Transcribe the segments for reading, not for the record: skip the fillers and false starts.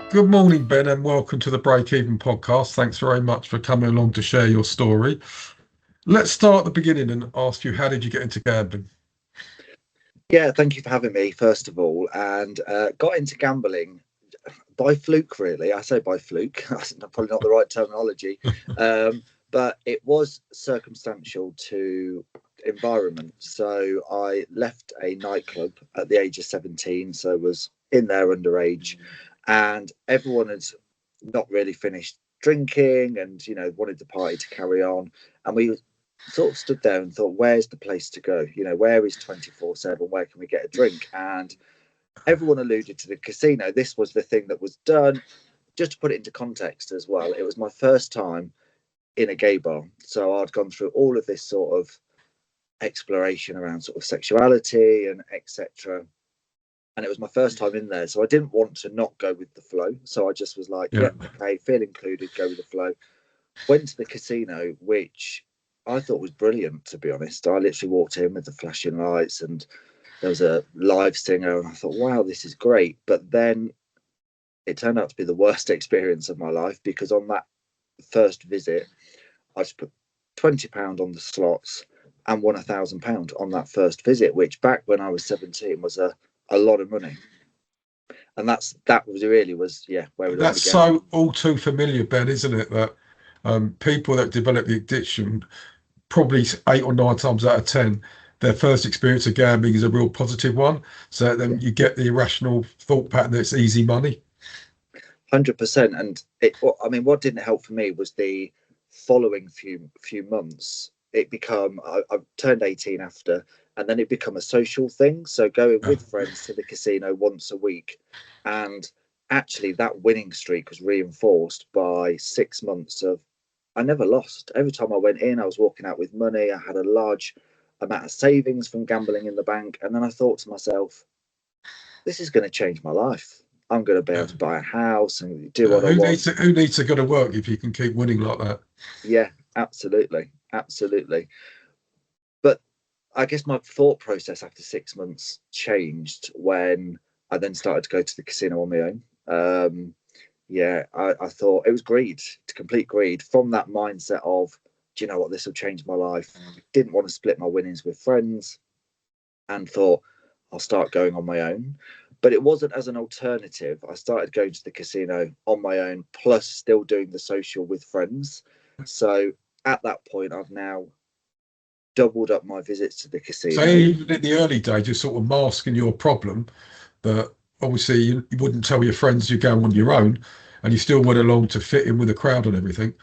Good morning, Ben, and welcome to the Breakeven podcast. Thanks very much for coming along to share your story. Let's start at the beginning and ask you, how did you get into gambling? Yeah, thank you for having me, first of all. And got into gambling by fluke, really. I say by fluke, that's probably not the right terminology. Um, but it was circumstantial to environment. So I left a nightclub at the age of 17, so was in there underage, and everyone had not really finished drinking and, wanted the party to carry on. And we sort of stood there and thought, where's the place to go? Where is 24/7? Where can we get a drink? And everyone alluded to the casino. This was the thing that was done. Just to put it into context as well, it was my first time in a gay bar. So I'd gone through all of this sort of exploration around sort of sexuality and etc. And it was my first time in there. So I didn't want to not go with the flow. So I just was like, Yeah, yeah, okay, feel included, go with the flow. Went to the casino, which I thought was brilliant, to be honest. I literally walked in with the flashing lights and there was a live singer, and I thought, wow, this is great. But then it turned out to be the worst experience of my life, because on that first visit, I just put £20 on the slots and won £1,000 on that first visit, which back when I was 17 was a lot of money. And that was really was yeah where it all that's began. so all too familiar, Ben, isn't it? That people that develop the addiction, probably 8 or 9 times out of 10, their first experience of gambling is a real positive one. So Yeah, then you get the irrational thought pattern that it's easy money. 100%. And I mean, what didn't help for me was the following few months. I turned 18 after, and then it become a social thing. So going Yeah. with friends to the casino once a week, and actually that winning streak was reinforced by 6 months of I never lost. Every time I went in, I was walking out with money. I had a large amount of savings from gambling in the bank, and then I thought to myself, this is going to change my life. I'm going to be able Yeah. to buy a house and do what I Who needs to go to work if you can keep winning like that? Yeah, absolutely, absolutely. But I guess my thought process after 6 months changed when I then started to go to the casino on my own. Yeah, I thought it was greed, complete greed, from that mindset of, do you know what, this will change my life. Didn't want to split my winnings with friends, and thought I'll start going on my own. But it wasn't as an alternative. I started going to the casino on my own, plus still doing the social with friends. So at that point, I've now doubled up my visits to the So casino. even in the early days, you're sort of masking your problem, but obviously you wouldn't tell your friends you're going on your own, and you still went along to fit in with the crowd and everything.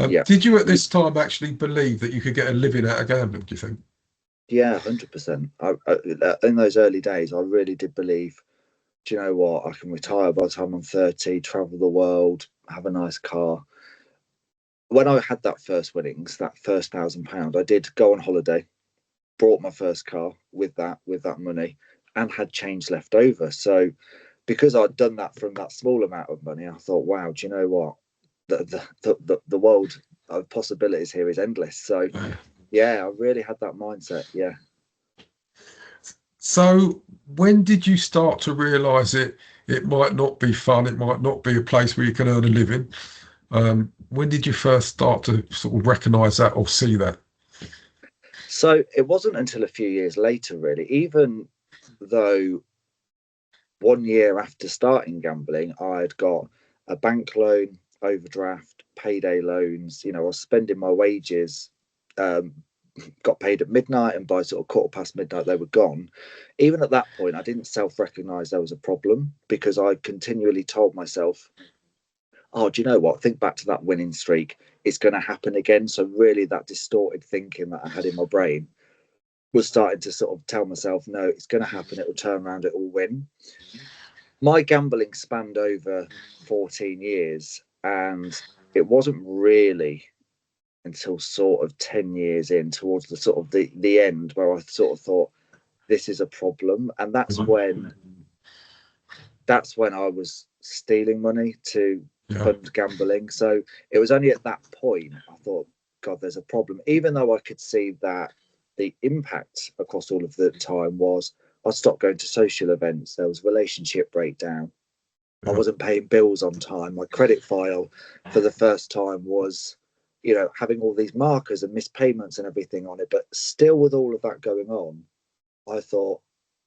Yeah, Did you at this time actually believe that you could get a living out of gambling, do you think? yeah, 100%. In those early days, I really did believe, do you know what? I can retire by the time I'm 30, travel the world, have a nice car. When I had that first winnings, that first £1,000, I did go on holiday, bought my first car with that money, and had change left over. So because I'd done that from that small amount of money, I thought, wow, do you know what? The world of possibilities here is endless. So Uh, yeah, I really had that mindset. Yeah. So when did you start to realise it might not be fun, it might not be a place where you can earn a living? When did you first start to sort of recognise that or see that? So it wasn't until a few years later, really, even though 1 year after starting gambling, I'd got a bank loan, overdraft, payday loans. I was spending my wages, um, got paid at midnight, and by sort of quarter past midnight, they were gone. Even at that point, I didn't self recognize there was a problem, because I continually told myself, oh, do you know what? Think back to that winning streak. It's going to happen again. So, really, that distorted thinking that I had in my brain was starting to sort of tell myself, no, it's going to happen. It will turn around. It will win. My gambling spanned over 14 years, and it wasn't really until sort of 10 years in, towards the sort of the end, where I sort of thought, this is a problem. And that's when I was stealing money to Yeah. fund gambling. So it was only at that point I thought, God, there's a problem. Even though I could see that the impact across all of the time was, I stopped going to social events. There was relationship breakdown. I yeah, wasn't paying bills on time. My credit file for the first time was, having all these markers and missed payments and everything on it. But still, with all of that going on, I thought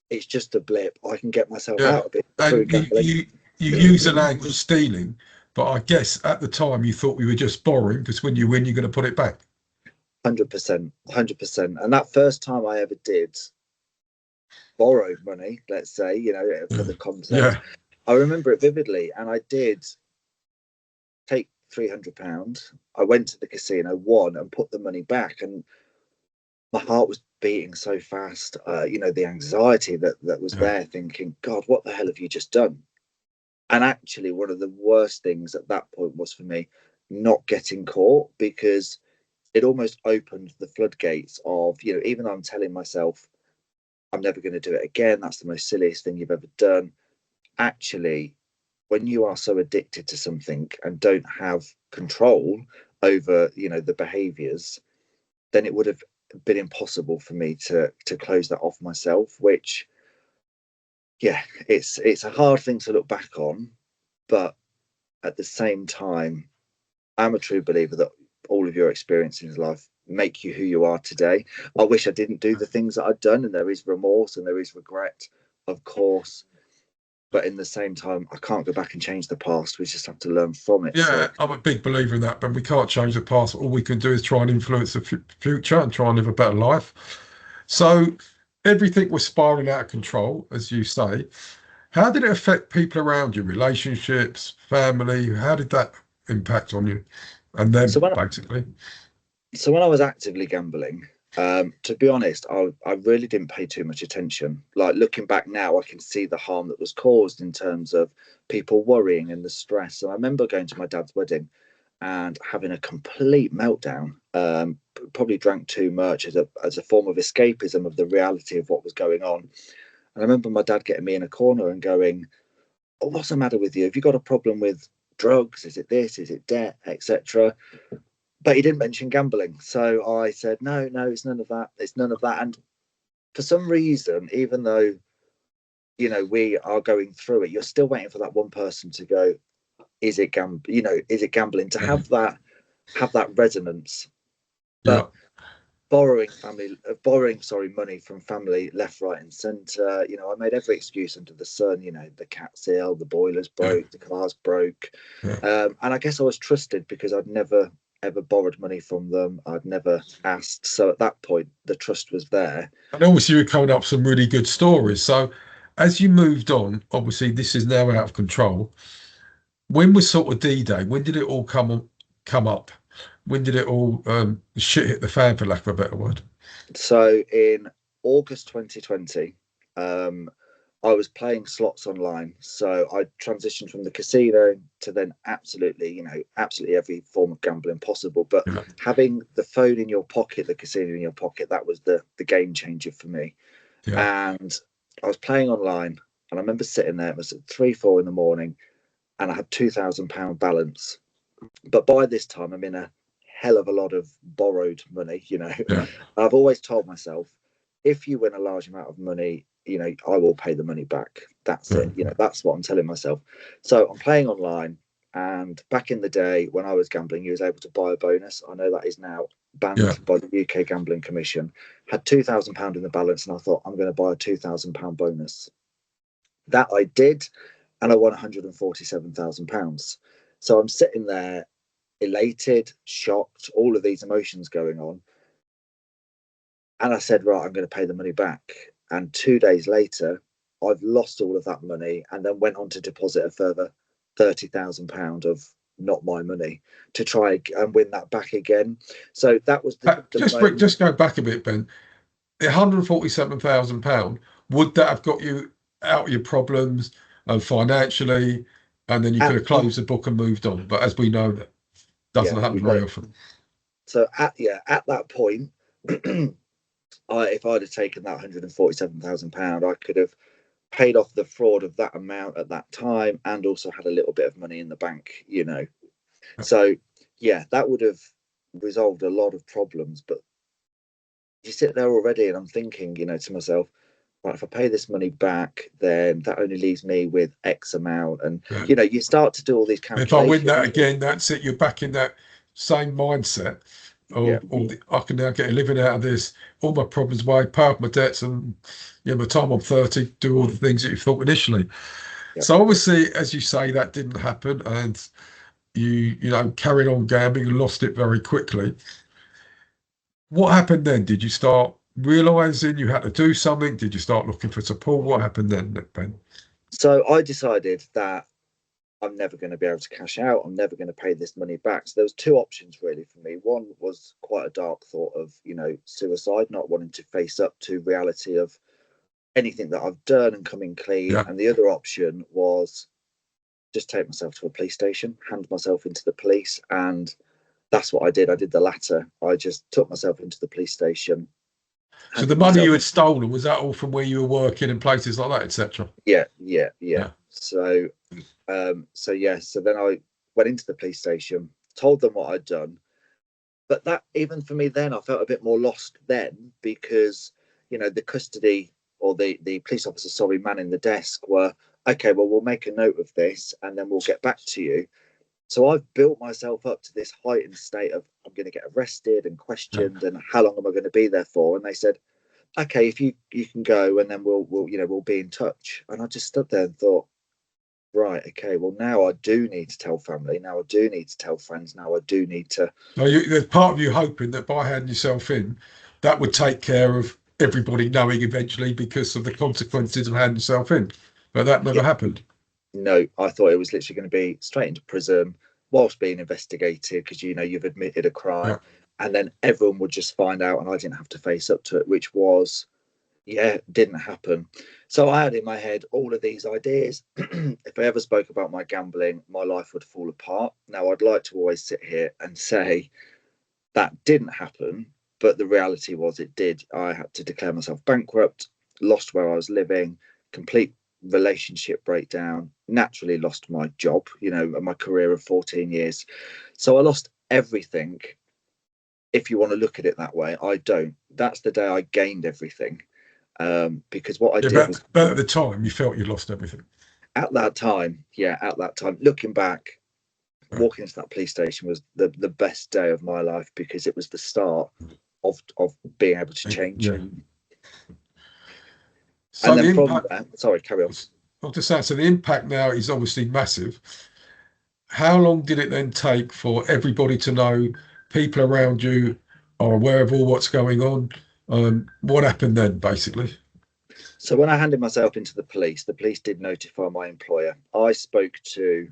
it's just a blip. I can get myself yeah. out of it through And gambling. you use the language stealing, but I guess at the time you thought we were just borrowing because when you win, you're going to put it back. 100%, 100%. And that first time I ever did borrow money, let's say, for Yeah, the context, yeah, I remember it vividly. And I did take £300. I went to the casino, won, and put the money back. And my heart was beating so fast. The anxiety that was yeah, there, thinking, God, what the hell have you just done? And actually, one of the worst things at that point was for me not getting caught, because it almost opened the floodgates of, even though I'm telling myself I'm never going to do it again, that's the most silliest thing you've ever done. Actually, when you are so addicted to something and don't have control over, the behaviors, then it would have been impossible for me to close that off myself, which, yeah, it's a hard thing to look back on, but at the same time, I'm a true believer that all of your experiences in life make you who you are today. I wish I didn't do the things that I'd done, and there is remorse and there is regret, of course. But in the same time, I can't go back and change the past. We just have to learn from it. So, yeah. I'm a big believer in that, but we can't change the past. All we can do is try and influence the future and try and live a better life. So everything was spiraling out of control, as you say. How did it affect people around you, relationships, family? How did that impact on you and so them, when basically? so when I was actively gambling, to be honest, I really didn't pay too much attention. Like, looking back now, I can see the harm that was caused in terms of people worrying and the stress. And I remember going to my dad's wedding and having a complete meltdown. Probably drank too much as a form of escapism of the reality of what was going on. And I remember my dad getting me in a corner and going, "Oh, what's the matter with you? Have you got a problem with drugs? Is it this? Is it debt, etc.?" But he didn't mention gambling. So I said, "No, no, it's none of that. It's none of that." And for some reason, even though, we are going through it, you're still waiting for that one person to go, is it gambling, to Yeah, have that resonance. yeah, But money from family left, right, and centre. I made every excuse under the sun. The cat's ill, the boiler's yeah, broke, the car's broke, yeah. and I guess I was trusted because I'd never ever borrowed money from them. I'd never asked. So at that point, the trust was there. And obviously, you're coming up with some really good stories. So, as you moved on, obviously, this is now out of control. When was sort of D-Day? When did it all come up? When did it all shit hit the fan, for lack of a better word? So in August 2020, I was playing slots online. So I transitioned from the casino to then absolutely every form of gambling possible. But Yeah, having the phone in your pocket, the casino in your pocket, that was the game changer for me. yeah, And I was playing online, and I remember sitting there. It was at 3, 4 in the morning, and I had £2,000 balance. But by this time, I'm in a hell of a lot of borrowed money. yeah, I've always told myself, if you win a large amount of money, I will pay the money back. That's yeah, it. That's what I'm telling myself. So I'm playing online. And back in the day when I was gambling, you was able to buy a bonus. I know that is now yeah, banned by the UK Gambling Commission. Had £2,000 in the balance, and I thought, I'm going to buy a £2,000 bonus. That I did, and I won £147,000. So I'm sitting there elated, shocked, all of these emotions going on. And I said, right, I'm going to pay the money back. And 2 days later, I've lost all of that money and then went on to deposit a further £30,000 of not my money to try and win that back again. So that was the moment. just go back a bit, Ben. £147,000, would that have got you out of your problems financially, and then you could At, have closed the book and moved on? But as we know, that doesn't yeah, happen you've got very it. often. So at that point, if I'd have taken that £147,000, I could have paid off the fraud of that amount at that time and also had a little bit of money in the bank. So, yeah, that would have resolved a lot of problems. But you sit there already, and I'm thinking, to myself, right, if I pay this money back, then that only leaves me with X amount. And, Yeah. you start to do all these If I win that calculations. again, that's it. You're back in that same mindset Yeah. of, I can now get a living out of this, all my problems away, pay off my debts, and by the time I'm 30, do all the things that you thought initially. Yeah. So obviously, as you say, that didn't happen, and you carried on gambling and lost it very quickly. What happened then? Did you start realizing you had to do something? Did you start looking for support? What happened then, Ben? So I decided that I'm never going to be able to cash out. I'm never going to pay this money back. So there was two options really for me. One was quite a dark thought of, suicide, not wanting to face up to reality of anything that I've done and coming clean. Yeah. And the other option was just take myself to a police station, hand myself into the police. And that's what I did. I did the latter. I just took myself into the police station. So the money you had stolen, was that all from where you were working in places like that, etc.? Yeah. Yeah. So then I went into the police station, told them what I'd done. But that, even for me then, I felt a bit more lost then, because the custody, or the police officer, sorry, manning the desk, were okay, well, we'll make a note of this and then we'll get back to you. So I've built myself up to this heightened state of, I'm going to get arrested and Yeah. questioned, and how long am I going to be there for? And they said, okay, if you can go, and then we'll be in touch. And I just stood there and thought, right, okay, well, now I do need to tell family. Now I do need to tell friends. Now I do need to. So there's part of you hoping that by handing yourself in, that would take care of everybody knowing eventually because of the consequences of handing yourself in. But that never Yeah, happened. no, I thought it was literally going to be straight into prison whilst being investigated, because you've admitted a crime, Yeah. and then everyone would just find out, and I didn't have to face up to it, which was, didn't happen. So I had in my head all of these ideas. If I ever spoke about my gambling, my life would fall apart. Now, I'd like to always sit here and say that didn't happen, but the reality was it did. I had to declare myself bankrupt, lost where I was living, complete relationship breakdown, naturally lost my job, my career of 14 years. So I lost everything. If you want to look at it that way, I don't. That's the day I gained everything. Because what I did was, But at the time, you felt you'd lost everything. at that time, looking back, walking into that police station was the best day of my life, because it was the start of being able to change. Yeah. And So then the from impact, there, sorry, carry on. I'll just say, so the impact now is obviously massive. How long did it then take for everybody to know, people around you are aware of all what's going on? What happened then, basically? So when I handed myself into the police did notify my employer. I spoke to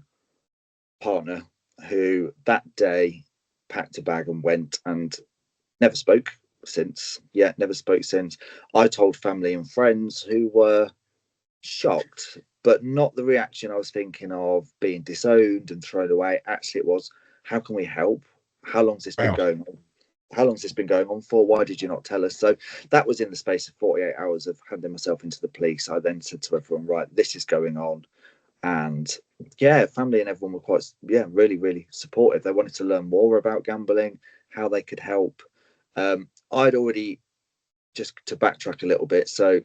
a partner who that day packed a bag and went, and never spoke since. Never spoke since. I told family and friends, who were shocked, but not the reaction I was thinking of, being disowned and thrown away. Actually, it was, how can we help? How long's this been Wow. going on? How long's this been going on for? Why did you not tell us? So that was in the space of 48 hours of handing myself into the police. I then said to everyone, right, this is going on. And family and everyone were quite, really, really supportive. They wanted to learn more about gambling, how they could help. I'd already, just to backtrack a little bit. So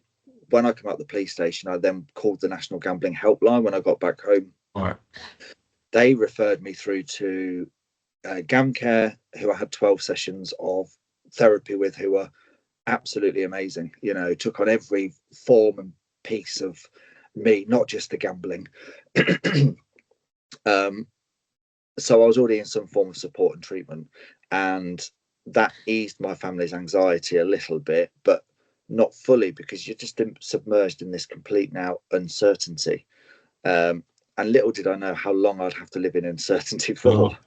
when I come out of the police station, I then called the National Gambling Helpline when I got back home. Right. They referred me through to GamCare, who I had 12 sessions of therapy with, who were absolutely amazing. Took on every form and piece of me, not just the gambling. So I was already in some form of support and treatment, and that eased my family's anxiety a little bit, but not fully, because you're just submerged in this complete now uncertainty. And little did I know how long I'd have to live in uncertainty for.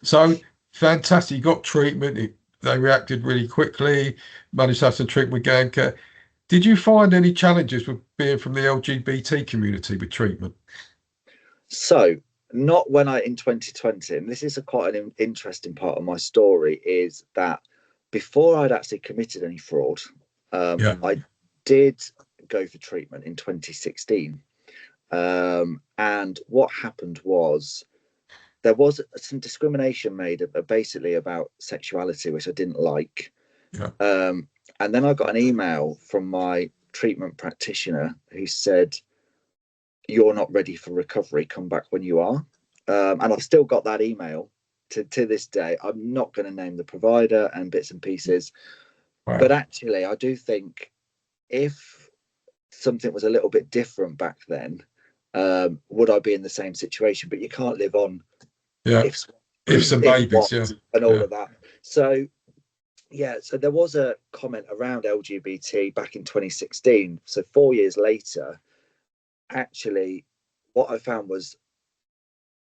So fantastic. You got treatment. They reacted really quickly, managed to have some treatment with Ganka. Did you find any challenges with being from the LGBT community with treatment? So not when in 2020, and this is quite an interesting part of my story, is that before I'd actually committed any fraud, I did go for treatment in 2016. And what happened was, there was some discrimination made basically about sexuality, which I didn't like. Yeah. And then I got an email from my treatment practitioner who said, "You're not ready for recovery. Come back when you are." And I've still got that email to this day. I'm not going to name the provider and bits and pieces, Wow. but actually, I do think if something was a little bit different back then, would I be in the same situation? But you can't live on Yeah. ifs, Ifs and if maybes. what, Yeah. and all Yeah. of that. So yeah, so there was a comment around LGBT back in 2016. So 4 years later, actually, what I found was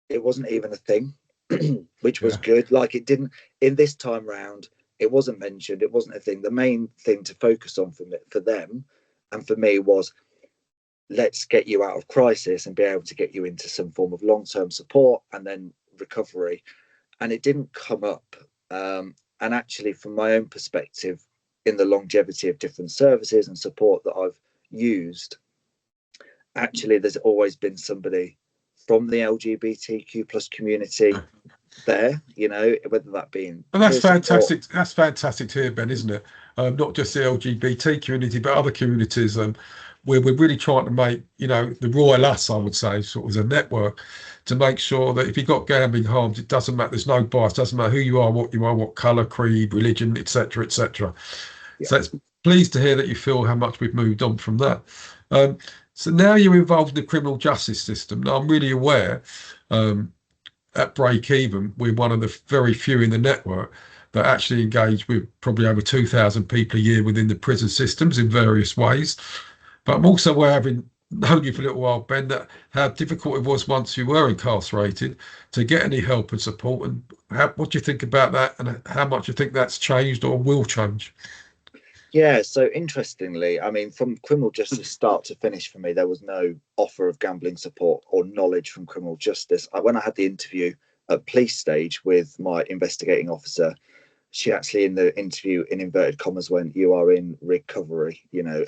it wasn't even a thing, which was Yeah. good. Like it didn't in this time round, it wasn't mentioned. It wasn't a thing. The main thing to focus on for them and for me was, let's get you out of crisis and be able to get you into some form of long-term support and then recovery. And it didn't come up. And actually, from my own perspective, in the longevity of different services and support that I've used, actually, there's always been somebody from the LGBTQ plus community there, you know, whether that be in And that's peer support. fantastic. That's fantastic to hear, Ben, isn't it? Not just the LGBT community, but other communities, where we're really trying to make, the royal us, I would say, sort of as a network, to make sure that if you've got gambling harms, it doesn't matter. There's no bias. Doesn't matter who you are, what colour, creed, religion, etc., etc. Yeah. So it's pleased to hear that you feel how much we've moved on from that. Um, so now you're involved in the criminal justice system. Now I'm really aware. At Breakeven, we're one of the very few in the network that actually engage with probably over 2,000 people a year within the prison systems in various ways. But I'm also aware, having known you for a little while, Ben, that how difficult it was once you were incarcerated to get any help and support. And what do you think about that, and how much you think that's changed or will change? Yeah, so interestingly, I mean, from criminal justice start to finish for me, there was no offer of gambling support or knowledge from criminal justice. When I had the interview at police stage with my investigating officer, she actually, in the interview, in inverted commas, went, "You are in recovery,"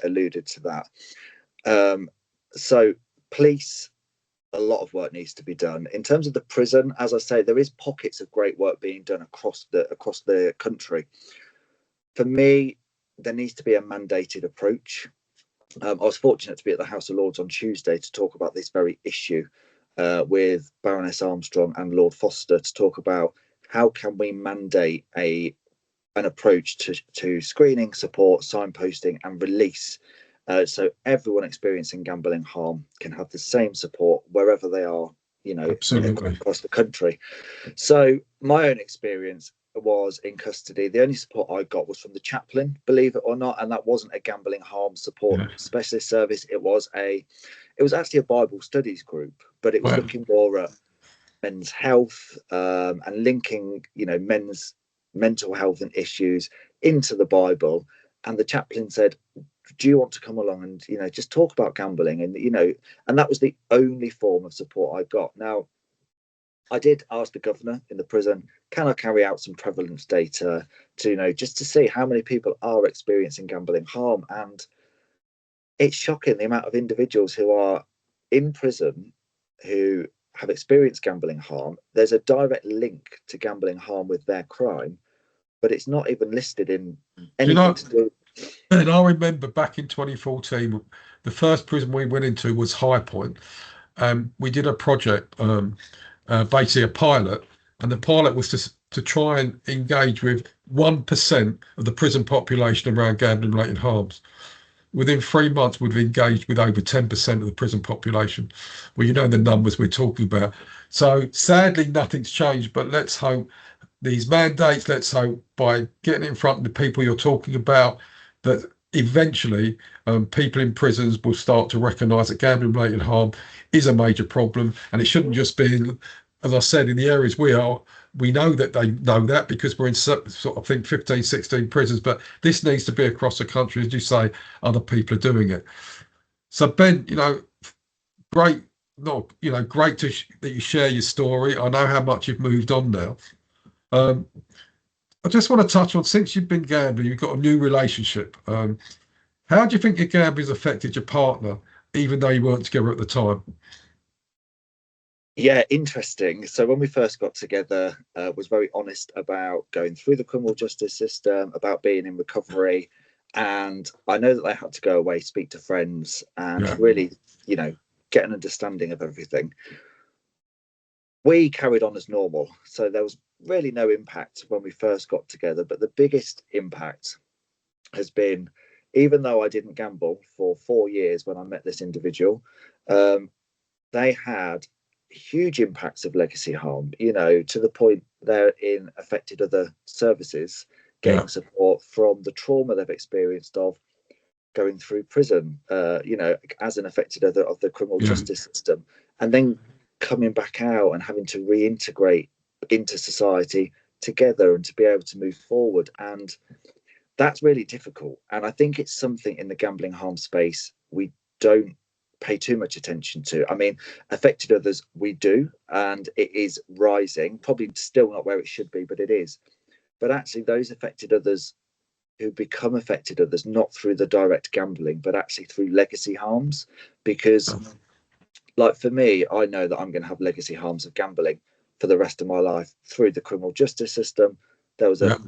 alluded to that. So, police, a lot of work needs to be done. In terms of the prison, as I say, there is pockets of great work being done across the country. For me, there needs to be a mandated approach. I was fortunate to be at the House of Lords on Tuesday to talk about this very issue with Baroness Armstrong and Lord Foster, to talk about how can we mandate an approach to screening, support, signposting, and release, so everyone experiencing gambling harm can have the same support wherever they are, Absolutely. across the country. So my own experience was in custody. The only support I got was from the chaplain, believe it or not, and that wasn't a gambling harm support Yeah. specialist service. It was actually a Bible studies group, but it was Well, looking more at men's health, and linking, men's mental health and issues into the Bible. And the chaplain said, "Do you want to come along and just talk about gambling?" And that was the only form of support I got. Now, I did ask the governor in the prison, can I carry out some prevalence data to, just to see how many people are experiencing gambling harm? And it's shocking the amount of individuals who are in prison who have experienced gambling harm. There's a direct link to gambling harm with their crime, but it's not even listed in you anything know, to do. and I remember back in 2014, the first prison we went into was High Point. We did a project, basically a pilot, and the pilot was to try and engage with 1% of the prison population around gambling-related harms. Within 3 months, we've engaged with over 10% of the prison population. Well, you know the numbers we're talking about. So sadly, nothing's changed, but let's hope these mandates, let's hope by getting in front of the people you're talking about, that eventually people in prisons will start to recognise that gambling related harm is a major problem. And it shouldn't just be, as I said, in the areas we are. We know that they know that because we're in sort of, I think, 15, 16 prisons, but this needs to be across the country. As you say, other people are doing it. So, Ben, great, not, great that you share your story. I know how much you've moved on now. Um, I just want to touch on, since you've been gambling, you've got a new relationship. How do you think your gambling's affected your partner, even though you weren't together at the time? Yeah, interesting. So when we first got together, was very honest about going through the criminal justice system, about being in recovery, And I know that they had to go away, speak to friends, and Yeah. really, get an understanding of everything. We carried on as normal, so there was really no impact when we first got together. But the biggest impact has been, even though I didn't gamble for 4 years when I met this individual, they had huge impacts of legacy harm, to the point they're in affected other services, Yeah. getting support from the trauma they've experienced of going through prison, as an affected other of the criminal Yeah. justice system, and then coming back out and having to reintegrate into society together and to be able to move forward. And that's really difficult. And I think it's something in the gambling harm space we don't pay too much attention to. I mean, affected others, we do, and it is rising, probably still not where it should be, but it is. But actually, those affected others who become affected others, not through the direct gambling, but actually through legacy harms. Because, like for me, I know that I'm going to have legacy harms of gambling for the rest of my life through the criminal justice system. There was a Yeah.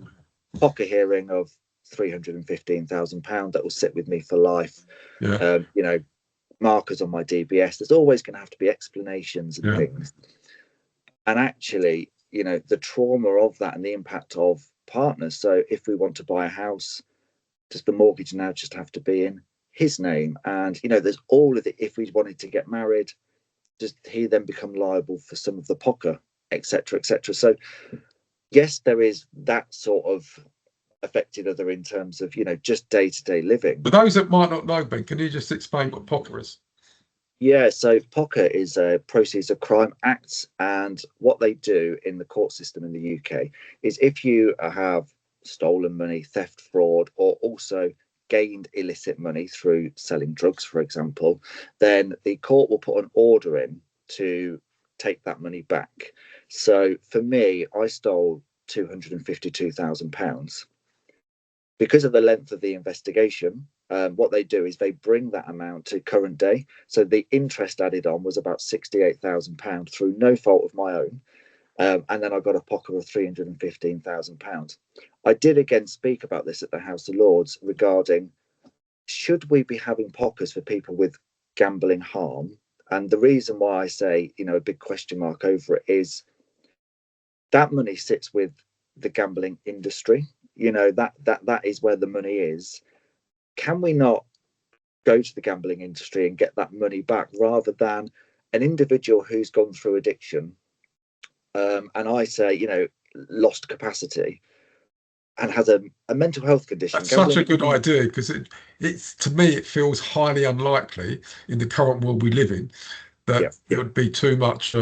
poker hearing of £315,000 that will sit with me for life. Yeah. Markers on my DBS. There's always going to have to be explanations and Yeah. things. And actually, the trauma of that and the impact of partners. So if we want to buy a house, does the mortgage now just have to be in his name? And there's all of it. If we wanted to get married, does he then become liable for some of the poker, etc., etc.? So yes, there is that sort of affected other in terms of just day-to-day living. For those that might not know, Ben, can you just explain what poker is? Yeah, so POCA is a Proceeds of Crime Act, and what they do in the court system in the UK is if you have stolen money, theft, fraud, or also gained illicit money through selling drugs, for example, then the court will put an order in to take that money back. So for me, I stole £252,000. Because of the length of the investigation, what they do is they bring that amount to current day. So the interest added on was about £68,000 through no fault of my own. And then I got a pocket of £315,000. I did again speak about this at the House of Lords regarding, should we be having pockets for people with gambling harm? And the reason why I say, a big question mark over it is that money sits with the gambling industry. That is where the money is. Can we not go to the gambling industry and get that money back rather than an individual who's gone through addiction, and I say lost capacity and has a mental health condition? That's such Gambling. a good idea because it's to me it feels highly unlikely in the current world we live in Yeah. that it would be too much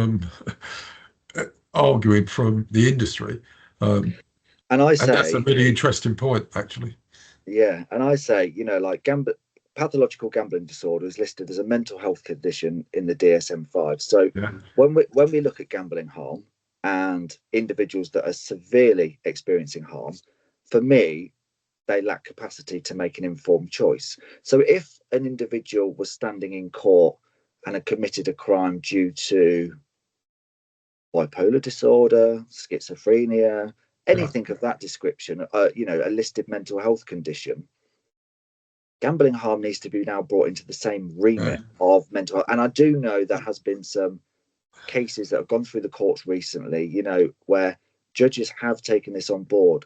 arguing from the industry. And I And that's a say, really interesting point, actually. yeah, and I say, pathological gambling disorder is listed as a mental health condition in the DSM-5. So Yeah. when we look at gambling harm and individuals that are severely experiencing harm, for me, they lack capacity to make an informed choice. So if an individual was standing in court and had committed a crime due to bipolar disorder, schizophrenia, Yeah. anything of that description, a listed mental health condition, gambling harm needs to be now brought into the same Yeah. remit of mental health. And I do know there has been some cases that have gone through the courts recently, where judges have taken this on board.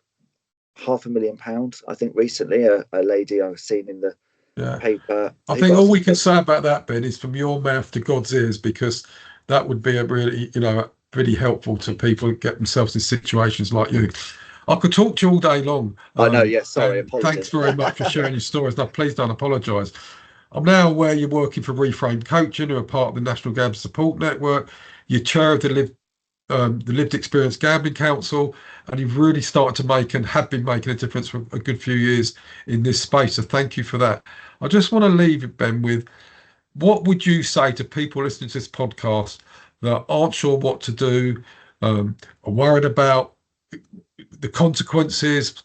£500,000, I think recently, a lady I've seen in the Yeah. paper. I Who think got all we can say about that, Ben, is from your mouth to God's ears, because that would be a really, really helpful to people who get themselves in situations like you. I could talk to you all day long. I know, yes, sorry, And thanks apologies. very much for sharing your stories. Now, please don't apologise. I'm now aware you're working for Reframe Coaching, who are part of the National Gambling Support Network. You're chair of the Lived Experience Gambling Council, and you've really started to make and have been making a difference for a good few years in this space. So thank you for that. I just want to leave it, Ben, with what would you say to people listening to this podcast that aren't sure what to do, are worried about the consequences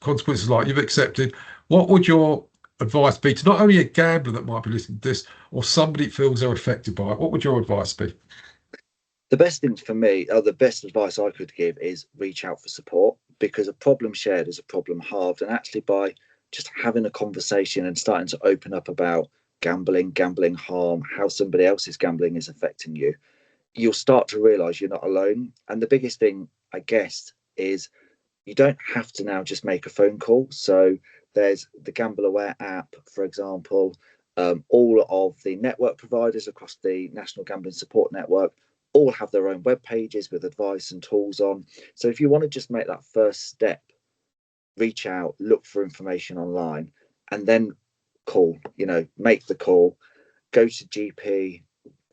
like you've accepted? What would your advice be to not only a gambler that might be listening to this or somebody that feels they're affected by it? What would your advice be? The best thing for me, or the best advice I could give, is reach out for support, because a problem shared is a problem halved. And actually, by just having a conversation and starting to open up about gambling harm, how somebody else's gambling is affecting you, you'll start to realize you're not alone. And the biggest thing, I guess, is you don't have to now just make a phone call. So there's the Gamble Aware app, for example. All of the network providers across the National Gambling Support Network all have their own web pages with advice and tools on. So if you want to just make that first step, reach out, look for information online, and then call, make the call, go to GP,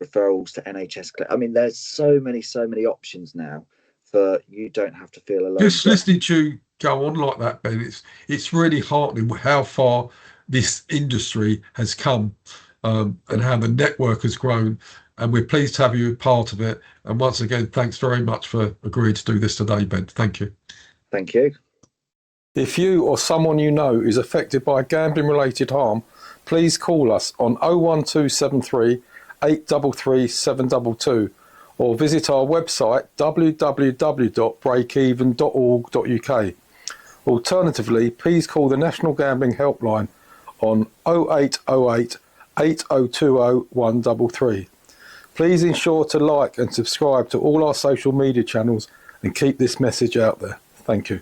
referrals to NHS. I mean, there's so many options now for you don't have to feel alone. Just listening to you go on like that, Ben, it's really heartening how far this industry has come, and how the network has grown. And we're pleased to have you a part of it. And once again, thanks very much for agreeing to do this today, Ben. Thank you. Thank you. If you or someone you know is affected by gambling-related harm, please call us on 01273 833 722 or visit our website www.breakeven.org.uk. Alternatively, please call the National Gambling Helpline on 0808 8020 133. Please ensure to like and subscribe to all our social media channels and keep this message out there. Thank you.